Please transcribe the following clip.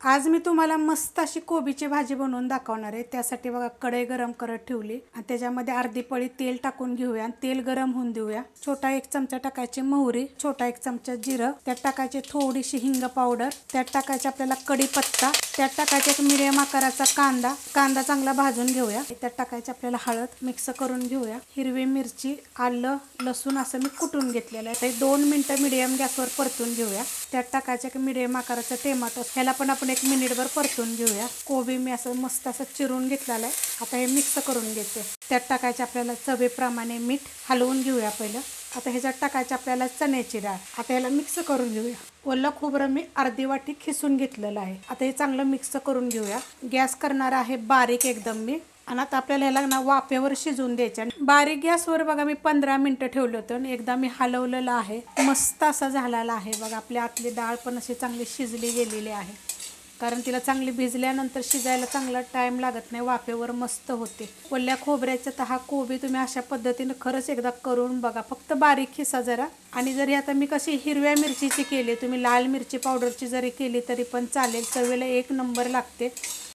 आज मी तुम्हाला मस्त अशी कोबीची भाजी बनवून दाखवणार आहे। त्यासाठी बघा कढई गरम करत ठेवली आणि त्याच्यामध्ये अर्धी पळी तेल टाकून घेऊया आणि तेल गरम होऊन देऊया। छोटा 1 चमचा टाकायची मोहरी, छोटा 1 चमचा जिरं, त्यात टाकायची थोडीशी हिंग पावडर, त्यात टाकायची आपल्याला कढीपत्ता, त्यात टाकायचा एक मीडियम आकाराचा कांदा चांगला भाजून घेऊया। त्यात टाकायची आपल्याला हळद, मिक्स करून घेऊया। हिरवी मिरची, आलं, लसूण असं मी कुटून घेतलेलं आहे। 2 मिनिटं मीडियम गॅसवर परतून घेऊया। त्यात टाकायचं एक मीडियम आकाराचा टोमॅटो, ह्याला पण आपण 1 मिनिटभर परतून घेऊया। कोबी मी असं मस्त असं चिरून घेतलेलं आहे। आता हे मिक्स करून घेते। त्यात टाकायचं आपल्याला चवीप्रमाणे मीठ, हलवून घेऊया पहिलं। आता ह्याच्यात टाकायचं आपल्याला चण्याची डाळ। आता याला मिक्स करून घेऊया। ओलं खोबरं मी अर्धी वाटी खिसून घेतलेलं आहे। आता हे चांगलं मिक्स करून घेऊया। गॅस करणार आहे बारीक एकदम मी, आणि आता आपल्याला ह्याला ना वाफेवर शिजवून द्यायचं। बारीक गॅसवर बघा मी 15 मिनिटं ठेवलं होतं। एकदा मी हलवलेलं आहे, मस्त असं झालेलं आहे बघा। आपली आतली डाळ पण अशी चांगली शिजली गेलेली आहे, कारण तिला चांगली भिजल्यानंतर शिजायला चांगला टाइम लागत नाही, वाफेवर मस्त होते। ओल्या खोबऱ्याचा तर हा कोबी तुम्ही अशा पद्धतीने खरंच एकदा करून बघा, फक्त बारीक खिसा जरा। आणि जरी आता मी कशी हिरव्या मिरचीची केली, तुम्ही लाल मिरची पावडरची जरी केली तरी पण चालेल, चवीला 1 नंबर लागते।